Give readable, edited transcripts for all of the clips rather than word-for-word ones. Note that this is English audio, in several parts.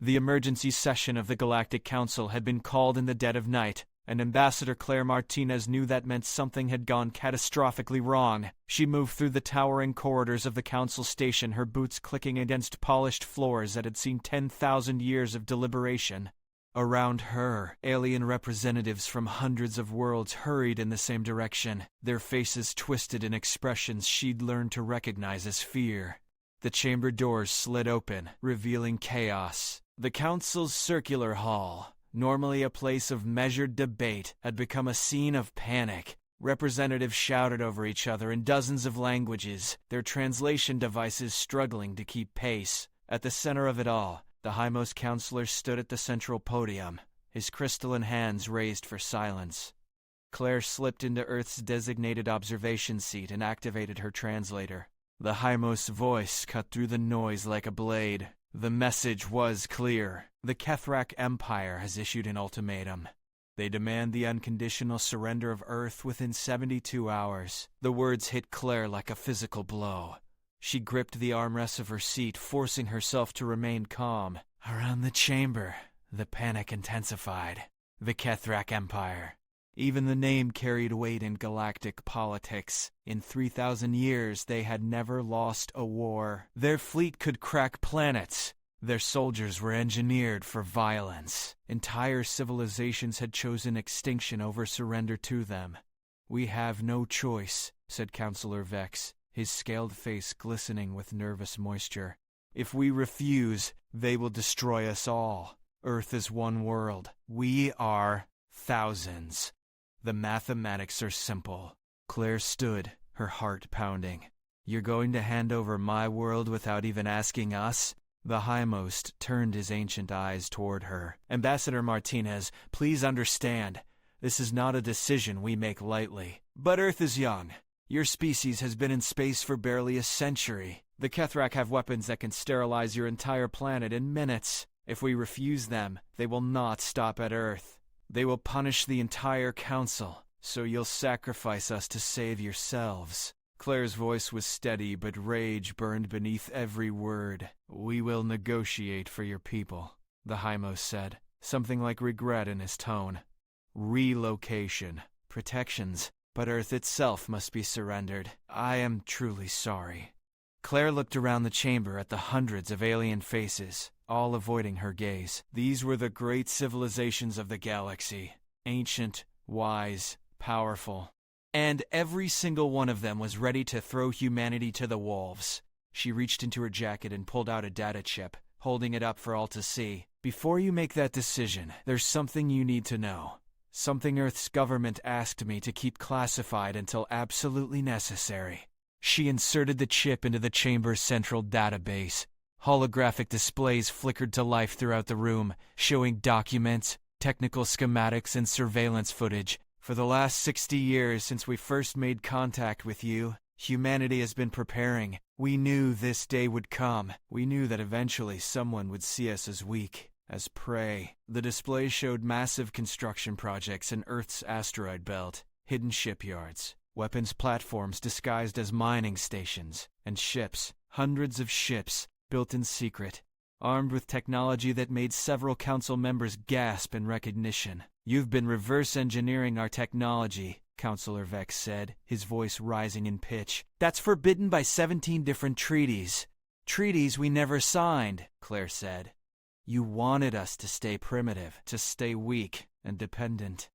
The emergency session of the Galactic Council had been called in the dead of night, and Ambassador Claire Martinez knew that meant something had gone catastrophically wrong. She moved through the towering corridors of the Council station, her boots clicking against polished floors that had seen 10,000 years of deliberation. Around her, alien representatives from hundreds of worlds hurried in the same direction, their faces twisted in expressions she'd learned to recognize as fear. The chamber doors slid open, revealing chaos. The Council's circular hall, normally a place of measured debate, had become a scene of panic. Representatives shouted over each other in dozens of languages, their translation devices struggling to keep pace. At the center of it all, the highmost counselor stood at the central podium, his crystalline hands raised for silence. Claire slipped into Earth's designated observation seat and activated her translator. The highmost voice cut through the noise like a blade. The message was clear. The Kethrak Empire has issued an ultimatum. They demand the unconditional surrender of Earth within 72 hours. The words hit Claire like a physical blow. She gripped the armrests of her seat, forcing herself to remain calm. Around the chamber, the panic intensified. The Kethrak Empire. Even the name carried weight in galactic politics. In 3,000 years, they had never lost a war. Their fleet could crack planets. Their soldiers were engineered for violence. Entire civilizations had chosen extinction over surrender to them. "We have no choice," said Counselor Vex, his scaled face glistening with nervous moisture. "If we refuse, they will destroy us all. Earth is one world. We are thousands. The mathematics are simple." Claire stood, her heart pounding. "You're going to hand over my world without even asking us?" The highmost turned his ancient eyes toward her. "Ambassador Martinez, please understand. This is not a decision we make lightly. But Earth is young. Your species has been in space for barely a century. The Kethrak have weapons that can sterilize your entire planet in minutes. If we refuse them, they will not stop at Earth. They will punish the entire council, so you'll sacrifice us to save yourselves." Claire's voice was steady, but rage burned beneath every word. "We will negotiate for your people," the highmost said, something like regret in his tone. "Relocation, protections, but Earth itself must be surrendered. I am truly sorry." Claire looked around the chamber at the hundreds of alien faces, all avoiding her gaze. These were the great civilizations of the galaxy, ancient, wise, powerful. And every single one of them was ready to throw humanity to the wolves. She reached into her jacket and pulled out a data chip, holding it up for all to see. "Before you make that decision, there's something you need to know. Something Earth's government asked me to keep classified until absolutely necessary." She inserted the chip into the chamber's central database. Holographic displays flickered to life throughout the room, showing documents, technical schematics, and surveillance footage. "For the last 60 years since we first made contact with you, humanity has been preparing. We knew this day would come. We knew that eventually someone would see us as weak, as prey." The display showed massive construction projects in Earth's asteroid belt, hidden shipyards, weapons platforms disguised as mining stations, and ships, hundreds of ships, built in secret, armed with technology that made several council members gasp in recognition. "You've been reverse engineering our technology," Counselor Vex said, his voice rising in pitch. "That's forbidden by 17 different treaties." "Treaties we never signed," Claire said. "You wanted us to stay primitive, to stay weak and dependent.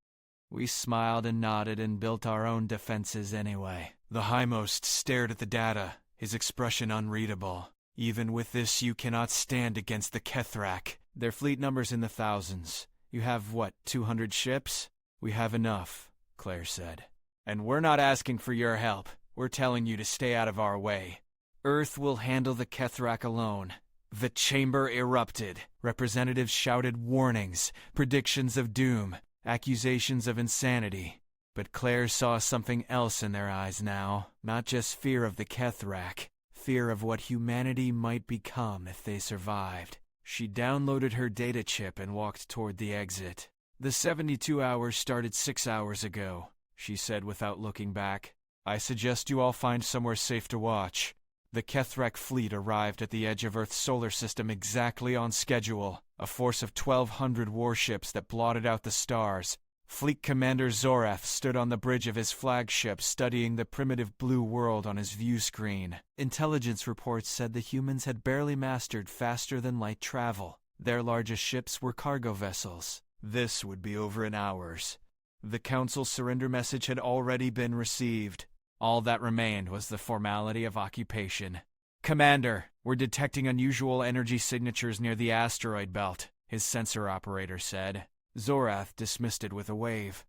We smiled and nodded and built our own defenses anyway." The highmost stared at the data, his expression unreadable. "Even with this, you cannot stand against the Kethrak. Their fleet number's in the thousands. You have, 200 ships? We have enough," Claire said. "And we're not asking for your help. We're telling you to stay out of our way. Earth will handle the Kethrak alone." The chamber erupted. Representatives shouted warnings, predictions of doom, accusations of insanity. But Claire saw something else in their eyes now. Not just fear of the Kethrak, fear of what humanity might become if they survived. She downloaded her data chip and walked toward the exit. "The 72 hours started 6 hours ago," she said without looking back. "I suggest you all find somewhere safe to watch. The Kethrak fleet arrived at the edge of Earth's solar system exactly on schedule. a force of 1,200 warships that blotted out the stars. Fleet Commander Zorath stood on the bridge of his flagship studying the primitive blue world on his view screen. Intelligence reports said the humans had barely mastered faster-than-light travel. Their largest ships were cargo vessels. This would be over in hours. The Council's surrender message had already been received. All that remained was the formality of occupation. "Commander, we're detecting unusual energy signatures near the asteroid belt," his sensor operator said. Zorath dismissed it with a wave.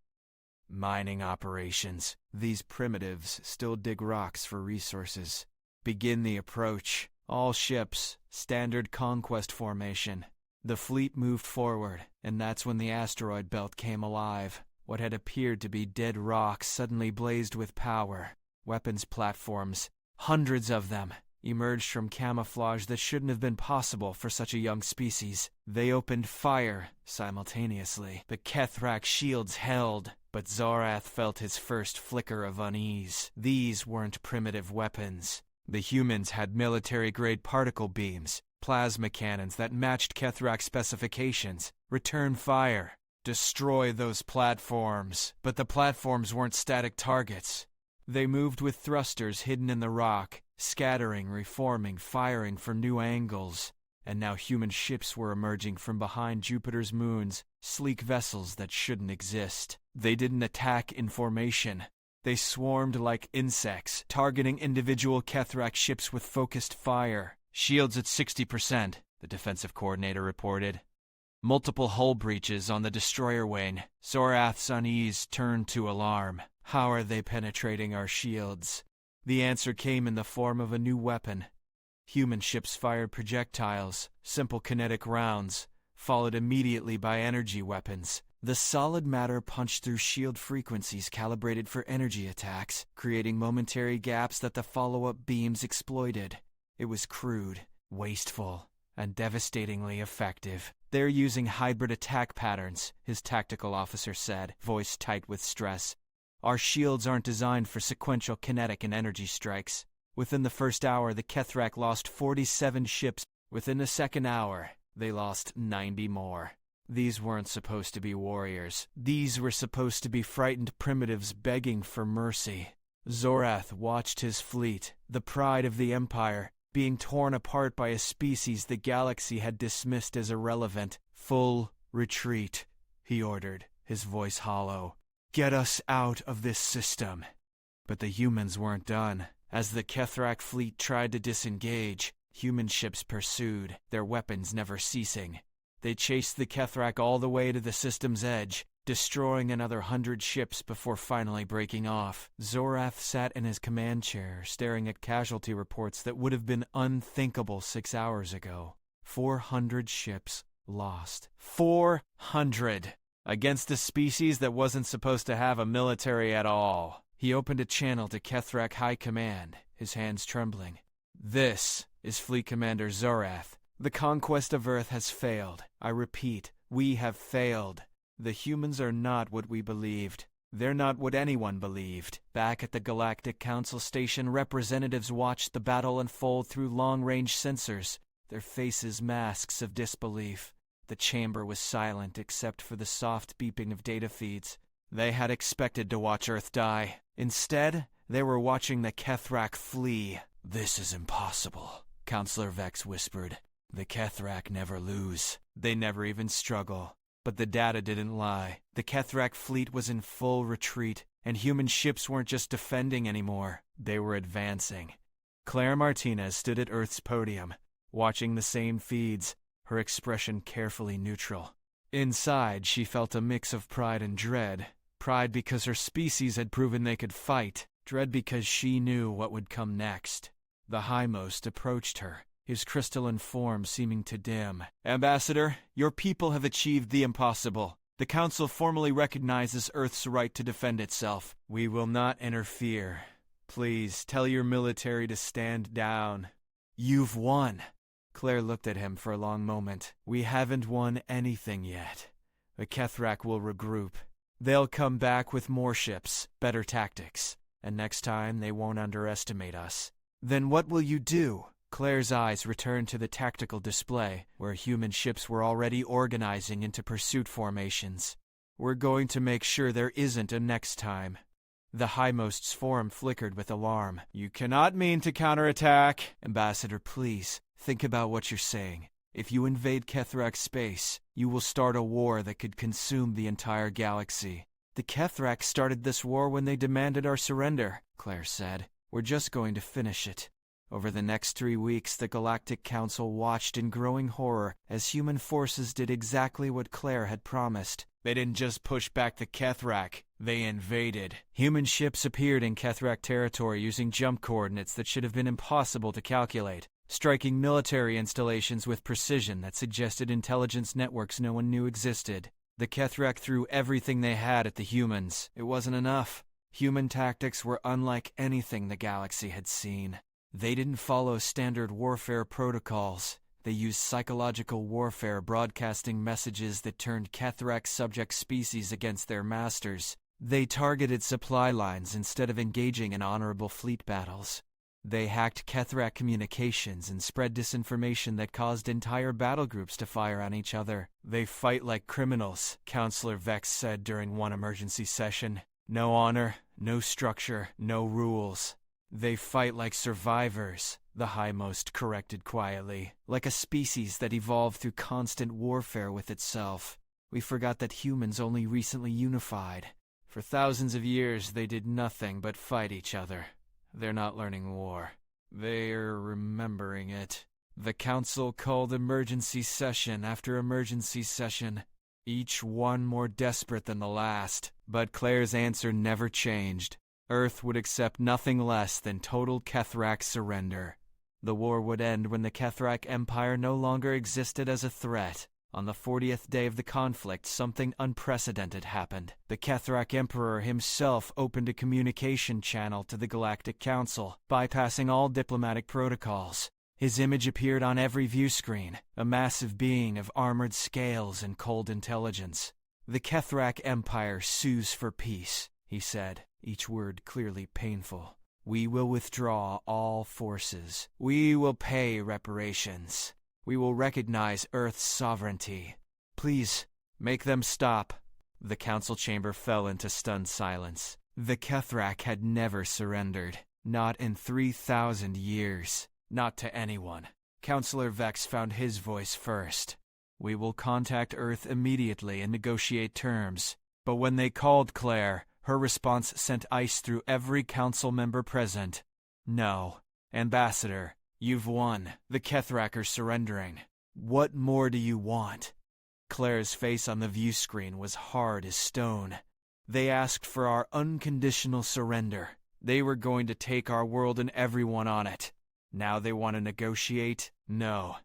"Mining operations. These primitives still dig rocks for resources. Begin the approach. All ships, standard conquest formation." The fleet moved forward, and that's when the asteroid belt came alive. What had appeared to be dead rocks suddenly blazed with power. Weapons platforms, hundreds of them, emerged from camouflage that shouldn't have been possible for such a young species. They opened fire simultaneously. The Kethrak shields held, but Zorath felt his first flicker of unease. These weren't primitive weapons. The humans had military-grade particle beams, plasma cannons that matched Kethrak specifications. Return fire. Destroy those platforms. But the platforms weren't static targets. They moved with thrusters hidden in the rock, scattering, reforming, firing from new angles. And now human ships were emerging from behind Jupiter's moons, sleek vessels that shouldn't exist. They didn't attack in formation. They swarmed like insects, targeting individual Kethrak ships with focused fire. "Shields at 60%, the defensive coordinator reported. "Multiple hull breaches on the destroyer wing." Zorath's unease turned to alarm. "How are they penetrating our shields?" The answer came in the form of a new weapon. Human ships fired projectiles, simple kinetic rounds, followed immediately by energy weapons. The solid matter punched through shield frequencies calibrated for energy attacks, creating momentary gaps that the follow-up beams exploited. It was crude, wasteful, and devastatingly effective. "They're using hybrid attack patterns," his tactical officer said, voice tight with stress. "Our shields aren't designed for sequential kinetic and energy strikes." Within the first hour, the Kethrak lost 47 ships. Within the second hour, they lost 90 more. These weren't supposed to be warriors. These were supposed to be frightened primitives begging for mercy. Zorath watched his fleet, the pride of the Empire, being torn apart by a species the galaxy had dismissed as irrelevant. "Full retreat," he ordered, his voice hollow. "Get us out of this system." But the humans weren't done. As the Kethrak fleet tried to disengage, human ships pursued, their weapons never ceasing. They chased the Kethrak all the way to the system's edge, destroying another 100 ships before finally breaking off. Zorath sat in his command chair, staring at casualty reports that would have been unthinkable 6 hours ago. 400 ships lost. 400! Against a species that wasn't supposed to have a military at all. He opened a channel to Kethrak High Command, his hands trembling. "This is Fleet Commander Zorath. The conquest of Earth has failed. I repeat, we have failed. The humans are not what we believed. They're not what anyone believed." Back at the Galactic Council station, representatives watched the battle unfold through long-range sensors, their faces masks of disbelief. The chamber was silent except for the soft beeping of data feeds. They had expected to watch Earth die. Instead, they were watching the Kethrak flee. "This is impossible," Counselor Vex whispered. "The Kethrak never lose. They never even struggle." But the data didn't lie. The Kethrak fleet was in full retreat, and human ships weren't just defending anymore. They were advancing. Claire Martinez stood at Earth's podium, watching the same feeds, her expression carefully neutral. Inside, she felt a mix of pride and dread. Pride because her species had proven they could fight. Dread because she knew what would come next. The Highmost approached her, his crystalline form seeming to dim. "Ambassador, your people have achieved the impossible. The Council formally recognizes Earth's right to defend itself. We will not interfere. Please tell your military to stand down." "You've won." Claire looked at him for a long moment. "We haven't won anything yet. The Kethrak will regroup. They'll come back with more ships, better tactics, and next time they won't underestimate us." "Then what will you do?" Claire's eyes returned to the tactical display, where human ships were already organizing into pursuit formations. We're going to make sure there isn't a next time. The Hightmost's form flickered with alarm. You cannot mean to counterattack. Ambassador, please, think about what you're saying. If you invade Kethrak space, you will start a war that could consume the entire galaxy. The Kethrak started this war when they demanded our surrender, Claire said. We're just going to finish it. Over the next 3 weeks, the Galactic Council watched in growing horror as human forces did exactly what Claire had promised. They didn't just push back the Kethrak, they invaded. Human ships appeared in Kethrak territory using jump coordinates that should have been impossible to calculate, striking military installations with precision that suggested intelligence networks no one knew existed. The Kethrak threw everything they had at the humans. It wasn't enough. Human tactics were unlike anything the galaxy had seen. They didn't follow standard warfare protocols. They used psychological warfare, broadcasting messages that turned Kethrak subject species against their masters. They targeted supply lines instead of engaging in honorable fleet battles. They hacked Kethrak communications and spread disinformation that caused entire battle groups to fire on each other. They fight like criminals, Counselor Vex said during one emergency session. No honor, no structure, no rules. They fight like survivors, the Hightmost corrected quietly, like a species that evolved through constant warfare with itself. We forgot that humans only recently unified. For thousands of years, they did nothing but fight each other. They're not learning war. They're remembering it. The Council called emergency session after emergency session, each one more desperate than the last. But Claire's answer never changed. Earth would accept nothing less than total Kethrak surrender. The war would end when the Kethrak Empire no longer existed as a threat. On the 40th day of the conflict, something unprecedented happened. The Kethrak Emperor himself opened a communication channel to the Galactic Council, bypassing all diplomatic protocols. His image appeared on every view screen, a massive being of armored scales and cold intelligence. The Kethrak Empire sues for peace, he said, each word clearly painful. We will withdraw all forces. We will pay reparations. We will recognize Earth's sovereignty. Please, make them stop. The council chamber fell into stunned silence. The Kethrak had never surrendered. Not in 3,000 years. Not to anyone. Counselor Vex found his voice first. We will contact Earth immediately and negotiate terms. But when they called Claire, her response sent ice through every council member present. No. Ambassador, you've won. The Kethrak are surrendering. What more do you want? Claire's face on the view screen was hard as stone. They asked for our unconditional surrender. They were going to take our world and everyone on it. Now they want to negotiate? No.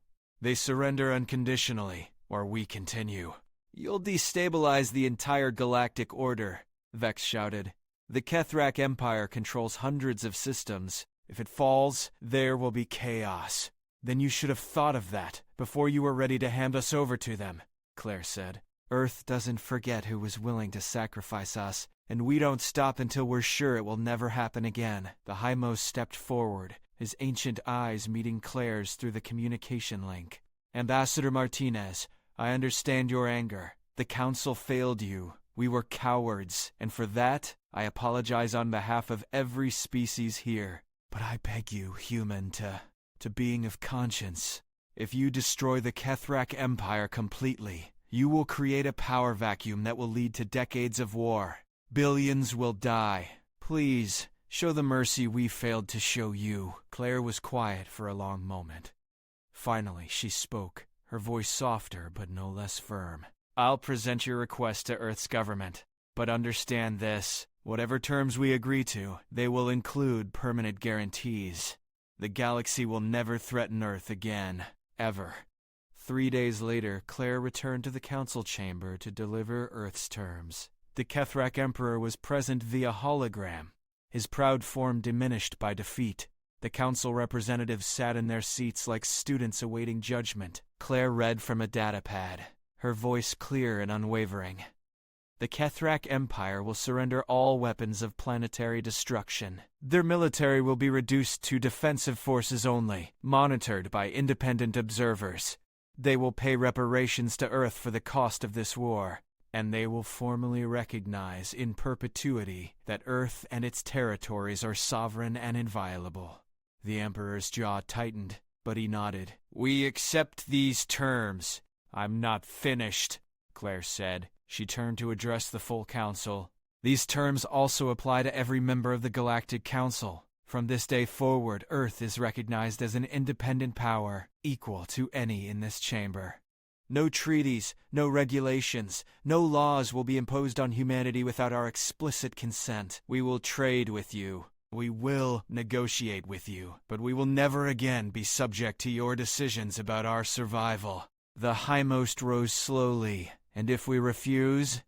They surrender unconditionally, or we continue. You'll destabilize the entire galactic order, Vex shouted. The Kethrak Empire controls hundreds of systems. If it falls, there will be chaos. Then you should have thought of that before you were ready to hand us over to them, Claire said. Earth doesn't forget who was willing to sacrifice us, and we don't stop until we're sure it will never happen again. The Hightmost stepped forward, his ancient eyes meeting Claire's through the communication link. Ambassador Martinez, I understand your anger. The Council failed you. We were cowards, and for that, I apologize on behalf of every species here. But I beg you, human, to being of conscience. If you destroy the Kethrak Empire completely, you will create a power vacuum that will lead to decades of war. Billions will die. Please, show the mercy we failed to show you. Claire was quiet for a long moment. Finally, she spoke, her voice softer but no less firm. I'll present your request to Earth's government, but understand this. Whatever terms we agree to, they will include permanent guarantees. The galaxy will never threaten Earth again, ever. 3 days later, Claire returned to the council chamber to deliver Earth's terms. The Kethrak Emperor was present via hologram, his proud form diminished by defeat. The council representatives sat in their seats like students awaiting judgment. Claire read from a datapad, her voice clear and unwavering. The Kethrak Empire will surrender all weapons of planetary destruction. Their military will be reduced to defensive forces only, monitored by independent observers. They will pay reparations to Earth for the cost of this war, and they will formally recognize in perpetuity that Earth and its territories are sovereign and inviolable. The Emperor's jaw tightened, but he nodded. "We accept these terms." "I'm not finished," Claire said. She turned to address the full council. "These terms also apply to every member of the Galactic Council. From this day forward, Earth is recognized as an independent power, equal to any in this chamber. No treaties, no regulations, no laws will be imposed on humanity without our explicit consent. We will trade with you. We will negotiate with you, but we will never again be subject to your decisions about our survival." The Highmost rose slowly. "And if we refuse?"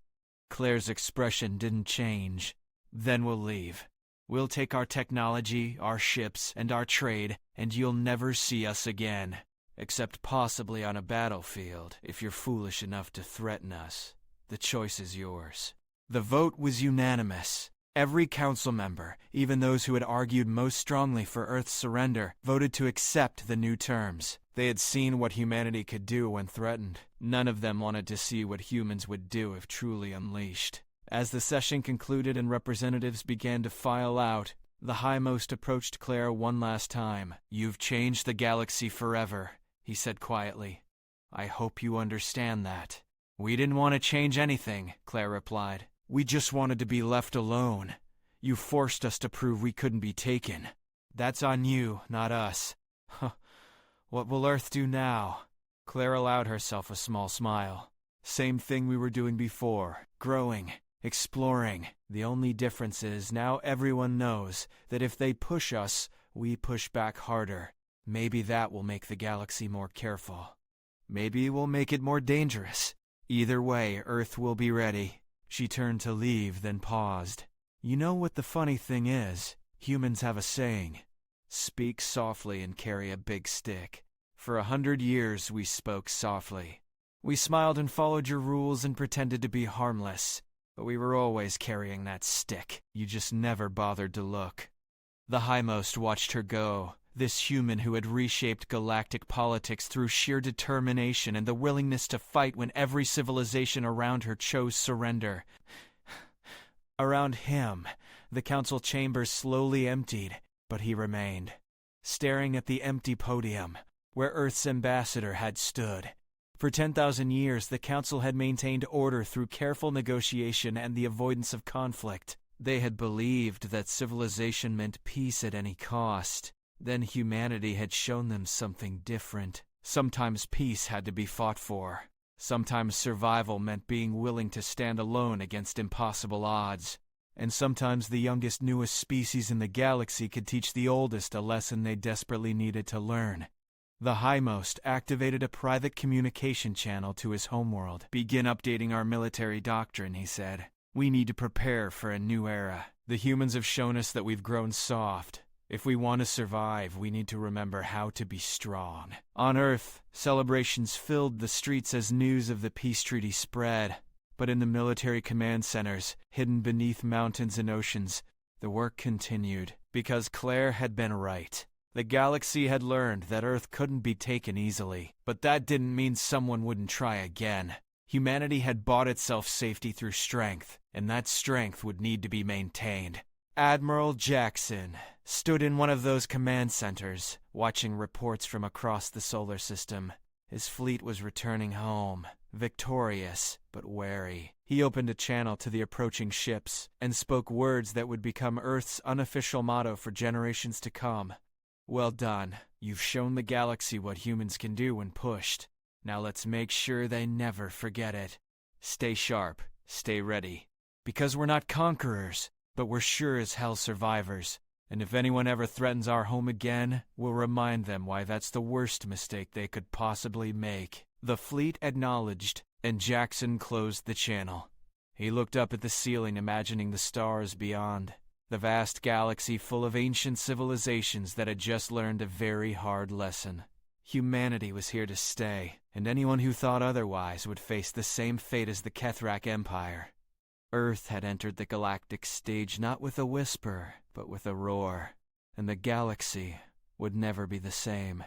Claire's expression didn't change. "Then we'll leave. We'll take our technology, our ships, and our trade, and you'll never see us again. Except possibly on a battlefield, if you're foolish enough to threaten us. The choice is yours." The vote was unanimous. Every council member, even those who had argued most strongly for Earth's surrender, voted to accept the new terms. They had seen what humanity could do when threatened. None of them wanted to see what humans would do if truly unleashed. As the session concluded and representatives began to file out, the Highmost approached Claire one last time. "You've changed the galaxy forever," he said quietly. "I hope you understand that." "We didn't want to change anything," Claire replied. "We just wanted to be left alone. You forced us to prove we couldn't be taken. That's on you, not us." "What will Earth do now?" Claire allowed herself a small smile. "Same thing we were doing before, growing, exploring. The only difference is now everyone knows that if they push us, we push back harder. Maybe that will make the galaxy more careful. Maybe we'll make it more dangerous. Either way, Earth will be ready." She turned to leave, then paused. "You know what the funny thing is? Humans have a saying. Speak softly and carry a big stick. For 100 years we spoke softly. We smiled and followed your rules and pretended to be harmless. But we were always carrying that stick. You just never bothered to look." The Highmost watched her go. This human who had reshaped galactic politics through sheer determination and the willingness to fight when every civilization around her chose surrender. Around him, the council chambers slowly emptied, but he remained, staring at the empty podium, where Earth's ambassador had stood. For 10,000 years, the council had maintained order through careful negotiation and the avoidance of conflict. They had believed that civilization meant peace at any cost. Then humanity had shown them something different. Sometimes peace had to be fought for. Sometimes survival meant being willing to stand alone against impossible odds. And sometimes the youngest, newest species in the galaxy could teach the oldest a lesson they desperately needed to learn. The Highmost activated a private communication channel to his homeworld. "Begin updating our military doctrine," he said. "We need to prepare for a new era. The humans have shown us that we've grown soft. If we want to survive, we need to remember how to be strong." On Earth, celebrations filled the streets as news of the peace treaty spread. But in the military command centers, hidden beneath mountains and oceans, the work continued, because Claire had been right. The galaxy had learned that Earth couldn't be taken easily, but that didn't mean someone wouldn't try again. Humanity had bought itself safety through strength, and that strength would need to be maintained. Admiral Jackson stood in one of those command centers, watching reports from across the solar system. His fleet was returning home, victorious but wary. He opened a channel to the approaching ships and spoke words that would become Earth's unofficial motto for generations to come. "Well done. You've shown the galaxy what humans can do when pushed. Now let's make sure they never forget it. Stay sharp, stay ready. Because we're not conquerors, but we're sure as hell survivors. And if anyone ever threatens our home again, we'll remind them why that's the worst mistake they could possibly make." The fleet acknowledged, and Jackson closed the channel. He looked up at the ceiling, imagining the stars beyond. The vast galaxy full of ancient civilizations that had just learned a very hard lesson. Humanity was here to stay, and anyone who thought otherwise would face the same fate as the Kethrak Empire. Earth had entered the galactic stage not with a whisper, but with a roar, and the galaxy would never be the same.